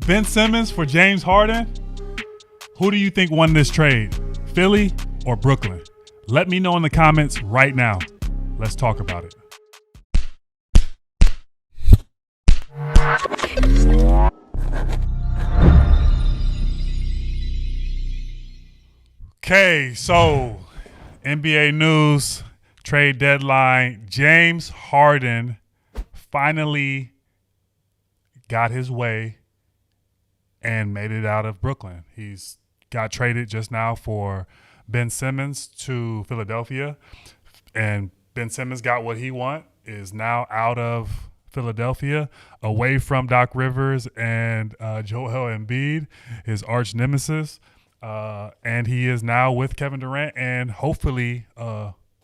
Ben Simmons for James Harden. Who do you think won this trade? Philly or Brooklyn? Let me know in the comments right now. Let's talk about it. Okay, so NBA news, trade deadline. James Harden finally got his way and made it out of Brooklyn. He's got traded just now for Ben Simmons to Philadelphia, and Ben Simmons got what he want, is now out of Philadelphia, away from Doc Rivers and Joel Embiid, his arch nemesis, and he is now with Kevin Durant and hopefully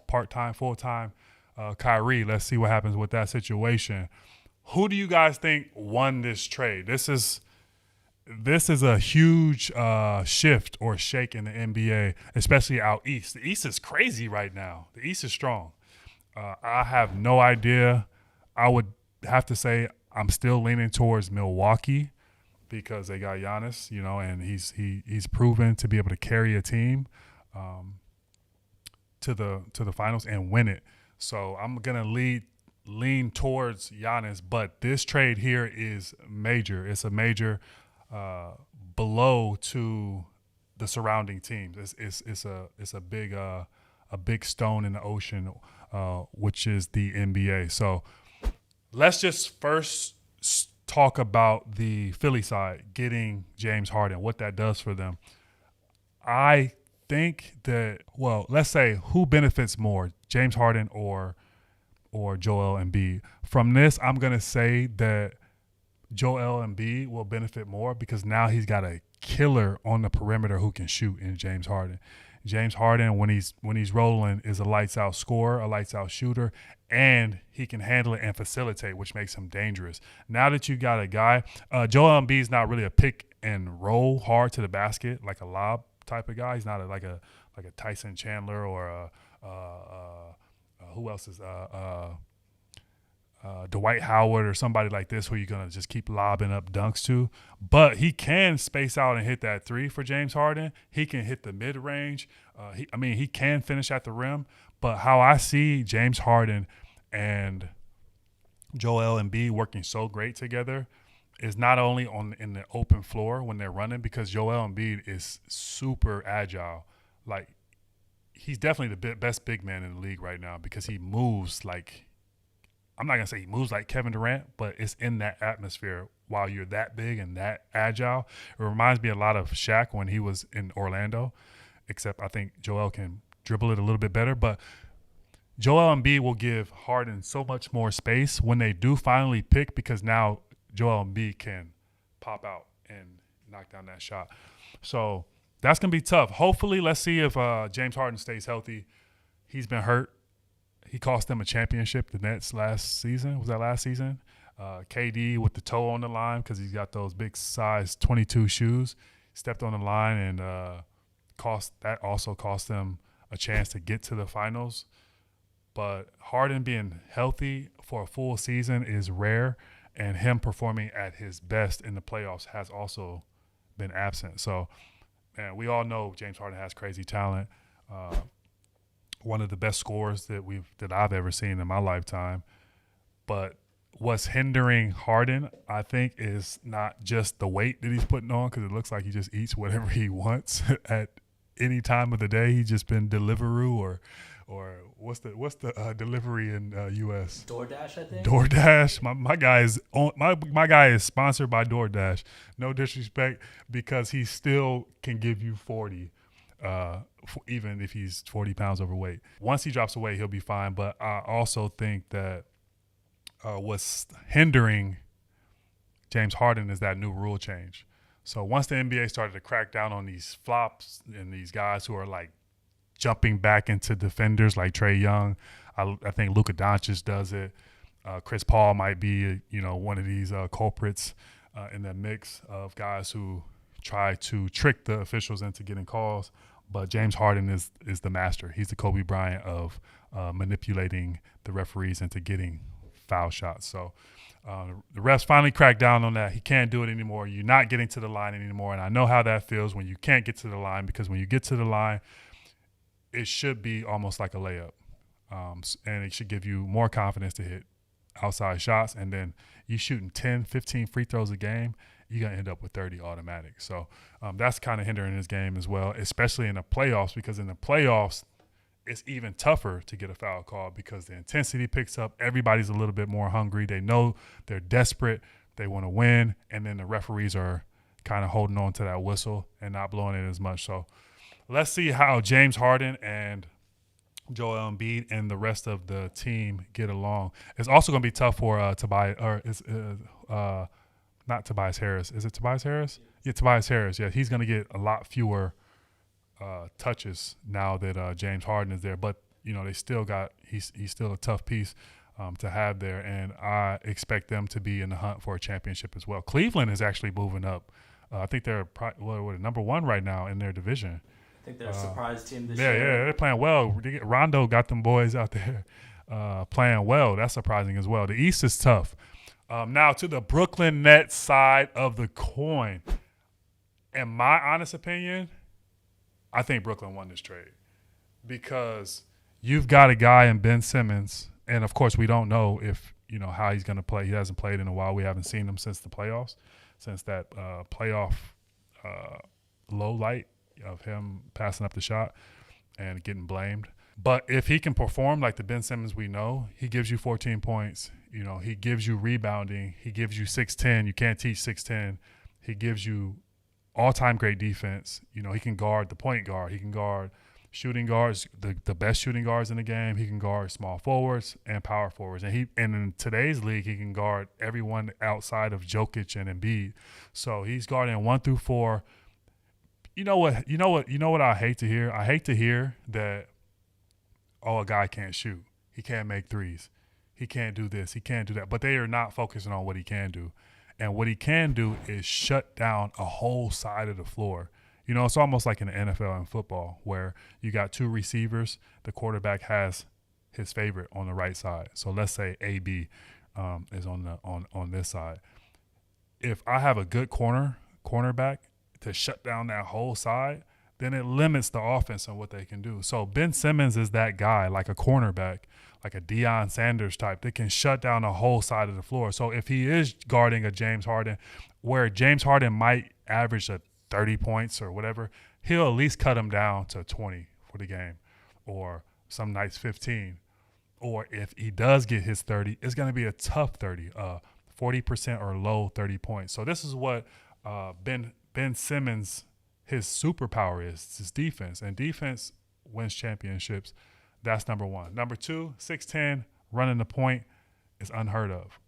part-time, full-time Kyrie. Let's see what happens with that situation. Who do you guys think won this trade? This is a huge shift or shake in the NBA, especially out east. The East is crazy right now. The East is strong. I have no idea. I would have to say I'm still leaning towards Milwaukee because they got Giannis, and he's proven to be able to carry a team to the finals and win it. So I'm gonna lean towards Giannis, but this trade here is major. It's a major blow to the surrounding teams. It's a big stone in the ocean, which is the NBA. So let's just first talk about the Philly side, getting James Harden, what that does for them. I think that, let's say who benefits more, James Harden or Joel Embiid. From this, I'm going to say that Joel Embiid will benefit more because now he's got a killer on the perimeter who can shoot in James Harden. James Harden, when he's rolling, is a lights-out scorer, a lights-out shooter, and he can handle it and facilitate, which makes him dangerous. Now that you got a guy, Joel Embiid's not really a pick and roll hard to the basket like a lob type of guy. He's not like a Tyson Chandler or who else is Dwight Howard or somebody like this who you're going to just keep lobbing up dunks to. But he can space out and hit that three for James Harden. He can hit the mid-range. He can finish at the rim. But how I see James Harden and Joel Embiid working so great together is not only in the open floor when they're running, because Joel Embiid is super agile. Like, he's definitely the best big man in the league right now because he moves like – I'm not going to say he moves like Kevin Durant, but it's in that atmosphere while you're that big and that agile. It reminds me a lot of Shaq when he was in Orlando, except I think Joel can dribble it a little bit better. But Joel Embiid will give Harden so much more space when they do finally pick, because now Joel Embiid can pop out and knock down that shot. So that's going to be tough. Hopefully, let's see if James Harden stays healthy. He's been hurt. He cost them a championship, the Nets, last season. Was that last season? KD with the toe on the line because he's got those big size 22 shoes. Stepped on the line and also cost them a chance to get to the finals. But Harden being healthy for a full season is rare, and him performing at his best in the playoffs has also been absent. So, man, we all know James Harden has crazy talent. One of the best scorers that I've ever seen in my lifetime. But what's hindering Harden, I think, is not just the weight that he's putting on, because it looks like he just eats whatever he wants at any time of the day. He's just been Deliveroo or what's the delivery in U.S. DoorDash, I think. DoorDash. My guy is sponsored by DoorDash. No disrespect, because he still can give you 40. Even if he's 40 pounds overweight. Once he drops away, he'll be fine. But I also think that what's hindering James Harden is that new rule change. So once the NBA started to crack down on these flops and these guys who are like jumping back into defenders like Trae Young, I think Luka Doncic does it. Chris Paul might be, one of these culprits in the mix of guys who try to trick the officials into getting calls. But James Harden is the master. He's the Kobe Bryant of manipulating the referees into getting foul shots. So the refs finally cracked down on that. He can't do it anymore. You're not getting to the line anymore. And I know how that feels when you can't get to the line, because when you get to the line, it should be almost like a layup. And it should give you more confidence to hit outside shots. And then you shooting 10, 15 free throws a game, you're going to end up with 30 automatic. So that's kind of hindering his game as well, especially in the playoffs, because in the playoffs, it's even tougher to get a foul call because the intensity picks up. Everybody's a little bit more hungry. They know they're desperate. They want to win. And then the referees are kind of holding on to that whistle and not blowing it as much. So let's see how James Harden and Joel Embiid and the rest of the team get along. It's also going to be tough for Tobias, or is not Tobias Harris. Is it Tobias Harris? Yeah, Tobias Harris. Yeah, he's going to get a lot fewer touches now that James Harden is there. But, they still got – he's still a tough piece to have there. And I expect them to be in the hunt for a championship as well. Cleveland is actually moving up. I think they're number one right now in their division. I think they're a surprise team this year. Yeah, they're playing well. Rondo got them boys out there playing well. That's surprising as well. The East is tough. Now to the Brooklyn Nets side of the coin. In my honest opinion, I think Brooklyn won this trade because you've got a guy in Ben Simmons, and of course we don't know if how he's going to play. He hasn't played in a while. We haven't seen him since the playoffs, since that playoff low light of him passing up the shot and getting blamed. But if he can perform like the Ben Simmons we know, he gives you 14 points. He gives you rebounding. He gives you 6'10". You can't teach 6'10". He gives you all-time great defense. He can guard the point guard. He can guard shooting guards, the best shooting guards in the game. He can guard small forwards and power forwards. And in today's league, he can guard everyone outside of Jokic and Embiid. So he's guarding 1 through 4. You know what I hate to hear? I hate to hear that, a guy can't shoot. He can't make threes. He can't do this. He can't do that. But they are not focusing on what he can do. And what he can do is shut down a whole side of the floor. It's almost like in the NFL and football where you got two receivers. The quarterback has his favorite on the right side. So let's say AB is on this side. If I have a good cornerback to shut down that whole side, then it limits the offense and what they can do. So Ben Simmons is that guy, like a cornerback, like a Deion Sanders type, that can shut down the whole side of the floor. So if he is guarding a James Harden, where James Harden might average 30 points or whatever, he'll at least cut him down to 20 for the game, or some nights 15. Or if he does get his 30, it's going to be a tough 30, 40% or low 30 points. So this is what Ben Simmons, his superpower is his defense, and defense wins championships. That's number one. Number two, 6'10", running the point is unheard of.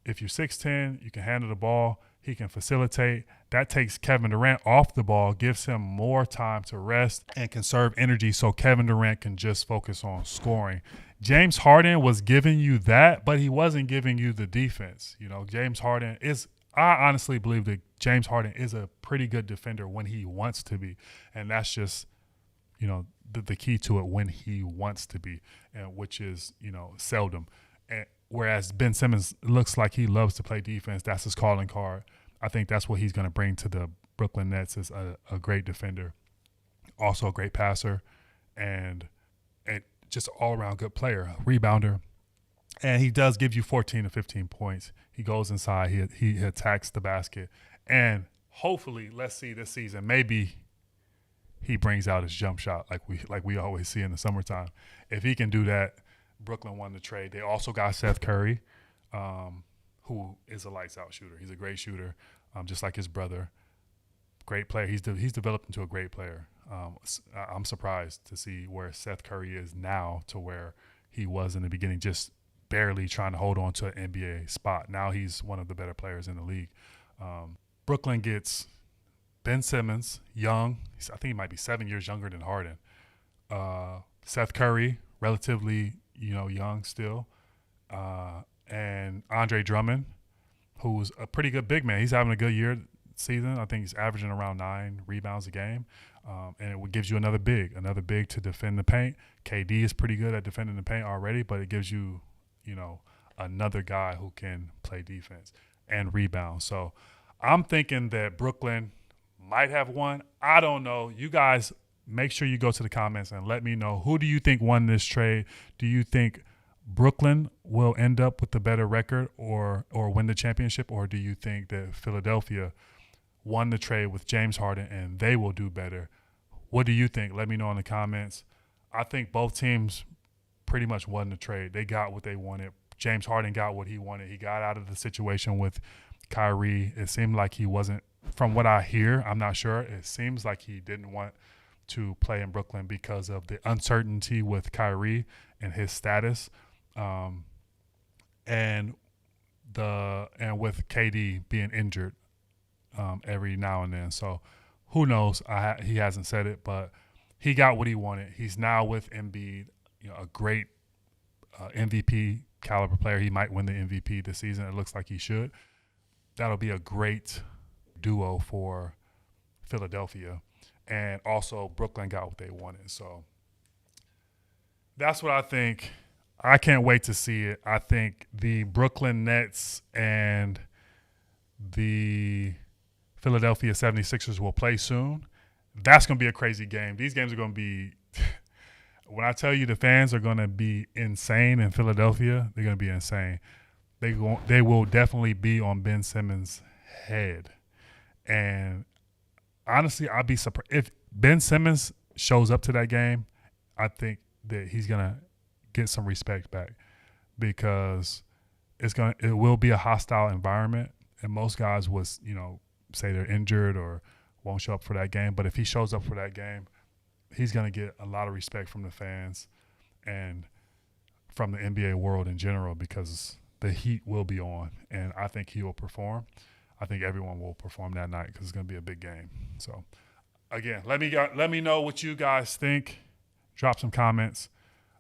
If you're 6'10", you can handle the ball. He can facilitate. That takes Kevin Durant off the ball, gives him more time to rest and conserve energy so Kevin Durant can just focus on scoring. James Harden was giving you that, but he wasn't giving you the defense. James Harden is – I honestly believe that James Harden is a pretty good defender when he wants to be, and that's just, the key to it, when he wants to be, and which is, seldom. And whereas Ben Simmons looks like he loves to play defense, that's his calling card. I think that's what he's going to bring to the Brooklyn Nets, is a great defender, also a great passer, and just an all-around good player, rebounder. And he does give you 14 to 15 points. He goes inside. He attacks the basket. And hopefully, let's see this season, maybe he brings out his jump shot like we always see in the summertime. If he can do that, Brooklyn won the trade. They also got Seth Curry, who is a lights-out shooter. He's a great shooter, just like his brother. Great player. He's developed into a great player. I'm surprised to see where Seth Curry is now to where he was in the beginning, just barely trying to hold on to an NBA spot. Now he's one of the better players in the league. Brooklyn gets Ben Simmons, young. I think he might be 7 years younger than Harden. Seth Curry, relatively young still. And Andre Drummond, who's a pretty good big man. He's having a good season. I think he's averaging around 9 rebounds a game. And it gives you another big to defend the paint. KD is pretty good at defending the paint already, but it gives you, another guy who can play defense and rebound. So I'm thinking that Brooklyn might have won. I don't know. You guys make sure you go to the comments and let me know, who do you think won this trade? Do you think Brooklyn will end up with the better record or win the championship, or do you think that Philadelphia won the trade with James Harden and they will do better? What do you think? Let me know in the comments. I think both teams pretty much won the trade. They got what they wanted. James Harden got what he wanted. He got out of the situation with Kyrie. It seemed like he wasn't, from what I hear, I'm not sure, it seems like he didn't want to play in Brooklyn because of the uncertainty with Kyrie and his status, and with KD being injured every now and then. So who knows? He hasn't said it, but he got what he wanted. He's now with Embiid, a great MVP caliber player. He might win the MVP this season. It looks like he should. That'll be a great duo for Philadelphia. And also Brooklyn got what they wanted. So that's what I think. I can't wait to see it. I think the Brooklyn Nets and the Philadelphia 76ers will play soon. That's going to be a crazy game. These games are going to be – when I tell you the fans are going to be insane in Philadelphia, they're going to be insane. They will definitely be on Ben Simmons' head. And honestly, I'd be surprised if Ben Simmons shows up to that game. I think that he's gonna get some respect back, because it will be a hostile environment, and most guys would say they're injured or won't show up for that game. But if he shows up for that game, he's gonna get a lot of respect from the fans and from the NBA world in general, because the heat will be on, and I think he will perform. I think everyone will perform that night because it's going to be a big game. So, again, let me know what you guys think. Drop some comments.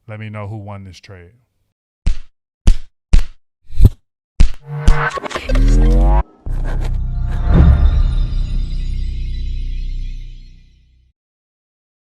Let me know who won this trade.